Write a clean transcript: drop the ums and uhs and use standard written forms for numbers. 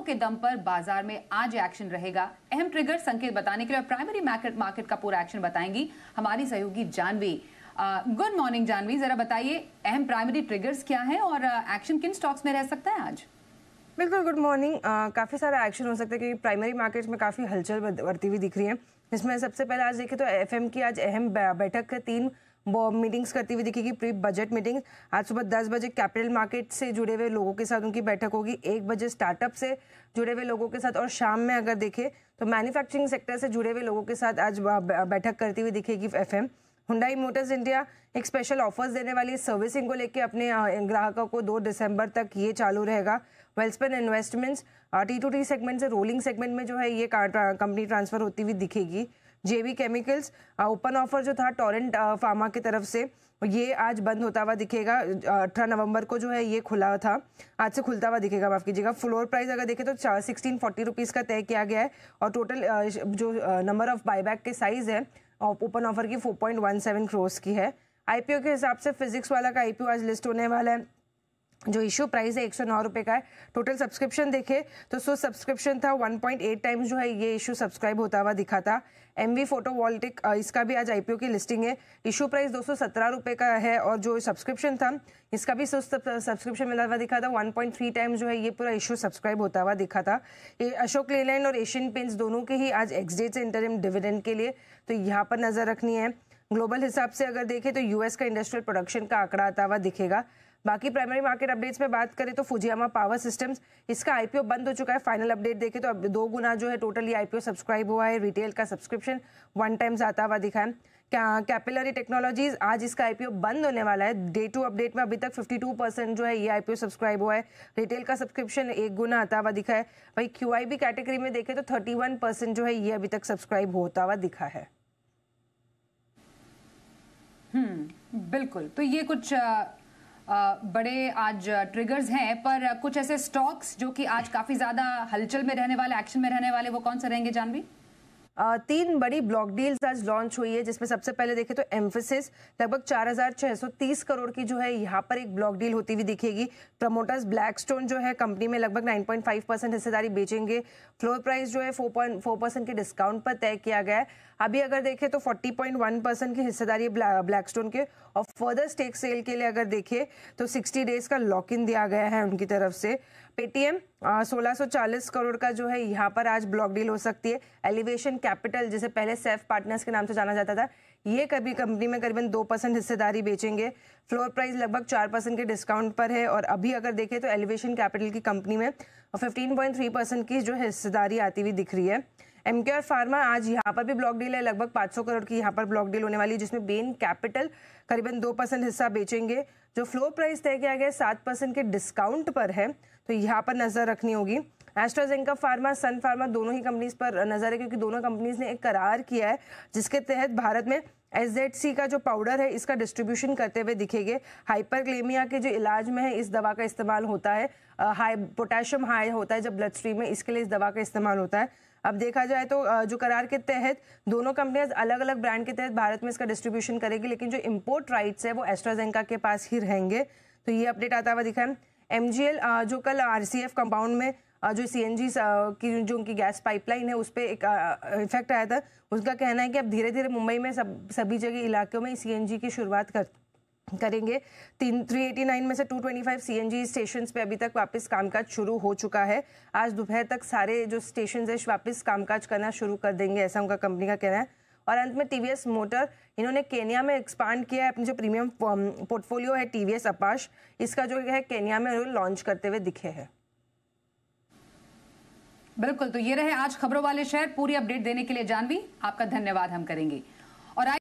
के दम पर बाजार में आज एक्शन रहेगा। अहम ट्रिगर संकेत बताने के लिए और प्राइमरी मार्केट का पूरा एक्शन बताएंगी हमारी सहयोगी जानवी। गुड मॉर्निंग जानवी, जरा बताइए अहम प्राइमरी ट्रिगर्स क्या हैं और एक्शन किन स्टॉक्स में रह सकता है आज? बिल्कुल, गुड मॉर्निंग। काफ़ी सारा एक्शन हो सकता है क्योंकि प्राइमरी मार्केट्स में काफ़ी हलचल बढ़ती हुई दिख रही है। इसमें सबसे पहले आज देखें तो एफएम की आज अहम बैठक के 3 मीटिंग्स करती हुई दिखेगी। प्री बजट मीटिंग आज सुबह 10 बजे कैपिटल मार्केट से जुड़े हुए लोगों के साथ उनकी बैठक होगी। 1 बजे स्टार्टअप से जुड़े हुए लोगों के साथ, और शाम में अगर देखें तो मैन्युफैक्चरिंग सेक्टर से जुड़े हुए लोगों के साथ आज बैठक करती हुई दिखेगी एफएम। हुंडई मोटर्स इंडिया एक स्पेशल ऑफर्स देने वाली सर्विसिंग को लेकर अपने ग्राहकों को 2 दिसंबर तक ये चालू रहेगा। वेल्सपन इन्वेस्टमेंट्स T2T सेगमेंट से रोलिंग सेगमेंट में जो है ये कंपनी ट्रांसफर होती हुई दिखेगी। जेबी केमिकल्स ओपन ऑफर जो था टोरेंट फार्मा की तरफ से, ये आज बंद होता हुआ दिखेगा। 18 नवंबर को जो है ये खुला था, आज से खुलता हुआ दिखेगा, माफ कीजिएगा। फ्लोर प्राइस अगर देखें तो 1640 रुपीज़ का तय किया गया है और टोटल जो नंबर ऑफ बायबैक के साइज है ओपन ऑफर की 4.17 करोड़ की है। आईपीओ के हिसाब से फिजिक्स वाला का आईपीओ आज लिस्ट होने वाला है। जो इशू प्राइस है 109 रुपये का है। टोटल सब्सक्रिप्शन देखे तो सब्सक्रिप्शन था 1.8 टाइम्स जो है ये इशू सब्सक्राइब होता हुआ दिखा था। एमवी फोटोवोल्टिक इसका भी आज आईपीओ की लिस्टिंग है। इशू प्राइस 217 रुपये का है और जो सब्सक्रिप्शन था इसका भी सब्सक्रिप्शन मिला हुआ दिखा था। 1.3 टाइम्स जो है ये पूरा इशू सब्सक्राइब होता हुआ दिखा था। ये अशोक लेलैंड और एशियन पेंट्स दोनों के ही आज एक्स डेट से इंटरिम डिविडेंड के लिए, तो यहाँ पर नजर रखनी है। ग्लोबल हिसाब से अगर देखें तो यूएस का इंडस्ट्रियल प्रोडक्शन का आंकड़ा आता हुआ दिखेगा। बाकी प्राइमरी मार्केट अपडेट्स में बात करें तो फुजियामा पावर सिस्टम्स इसका आईपीओ बंद हो चुका है। फाइनल अपडेट देखें तो अब 2 गुना जो है टोटल ये आईपीओ सब्सक्राइब हुआ है। रिटेल का सब्सक्रिप्शन 1 टाइम्स आता हुआ दिखा है। कैपिलरी टेक्नोलॉजीज आज इसका आईपीओ बंद होने वाला है। डे 2 अपडेट में अभी तक 52% जो है ये आईपीओ सब्सक्राइब हुआ है। रिटेल का सब्सक्रिप्शन 1 गुना आता हुआ दिखा है। वही क्यूआईबी कैटेगरी में देखें तो 31% जो है ये अभी तक सब्सक्राइब होता हुआ दिखा है। बिल्कुल, तो ये कुछ बड़े आज ट्रिगर्स हैं, पर कुछ ऐसे स्टॉक्स जो कि आज काफी ज्यादा हलचल में रहने वाले, एक्शन में रहने वाले, वो कौन से रहेंगे जानवी? 3 बड़ी ब्लॉक डील्स आज लॉन्च हुई है, जिसमें सबसे पहले देखें तो एम्फेसिस लगभग 4630 करोड़ की जो है यहाँ पर एक ब्लॉक डील होती हुई दिखेगी। प्रमोटर्स ब्लैकस्टोन जो है कंपनी में लगभग 9.5% हिस्सेदारी बेचेंगे। फ्लोर प्राइस जो है 4.4% के डिस्काउंट पर तय किया गया है। अभी अगर देखें तो 40.1% की हिस्सेदारी ब्लैकस्टोन के, और फर्दर स्टेक सेल के लिए अगर देखें तो 60 डेज का लॉक इन दिया गया है उनकी तरफ से। पेटीएम 1640 करोड़ का जो है यहाँ पर आज ब्लॉक डील हो सकती है। एलिवेशन कैपिटल जिसे पहले सेफ पार्टनर्स के नाम से जाना जाता था, ये कभी कंपनी में करीबन 2% हिस्सेदारी बेचेंगे। फ्लोर प्राइस लगभग 4% के डिस्काउंट पर है। और अभी अगर देखें तो एलिवेशन कैपिटल की कंपनी में 15.3% की जो हिस्सेदारी आती हुई दिख रही है। एमकेआर फार्मा आज यहाँ पर भी ब्लॉक डील है, लगभग 500 करोड़ की यहाँ पर ब्लॉक डील होने वाली है, जिसमें बेन कैपिटल करीबन 2% हिस्सा बेचेंगे। जो फ्लोर प्राइस तय किया गया 7% के डिस्काउंट पर है, तो यहाँ पर नजर रखनी होगी। एस्ट्राजेनेका फार्मा, सन फार्मा दोनों ही कंपनीज पर नजर है, क्योंकि दोनों कंपनीज ने एक करार किया है जिसके तहत भारत में एसजेडसी का जो पाउडर है इसका डिस्ट्रीब्यूशन करते हुए दिखेंगे। हाइपरक्लेमिया के जो इलाज में है इस दवा का इस्तेमाल होता है। हाई पोटेशियम हाई होता है जब ब्लड स्ट्रीम में, इसके लिए इस दवा का इस्तेमाल होता है। अब देखा जाए तो जो करार के तहत दोनों कंपनियां अलग अलग ब्रांड के तहत भारत में इसका डिस्ट्रीब्यूशन करेगी, लेकिन जो इंपोर्ट राइट्स है वो एस्ट्राजेनेका के पास ही रहेंगे। तो ये अपडेट आता हुआ दिखा है। एमजीएल जो कल आरसीएफ कंपाउंड में जो सीएनजी की जो उनकी गैस पाइपलाइन है उस पर एक इफेक्ट आया था, उसका कहना है कि अब धीरे धीरे मुंबई में सभी जगह इलाकों में सीएनजी की शुरुआत करेंगे। 389 में से 225 सीएनजी स्टेशन पे अभी तक वापस कामकाज शुरू हो चुका है। आज दोपहर तक सारे जो स्टेशन है वापस कामकाज करना शुरू कर देंगे, ऐसा उनका कंपनी का कहना है। और अंत में टीवीएस मोटर, इन्होंने केन्या में एक्सपांड किया है अपनी जो प्रीमियम पोर्टफोलियो है टीवीएस अपाश, इसका जो है केन्या में लॉन्च करते हुए दिखे हैं। बिल्कुल, तो ये रहे आज खबरों वाले शहर। पूरी अपडेट देने के लिए जानवी आपका धन्यवाद हम करेंगे।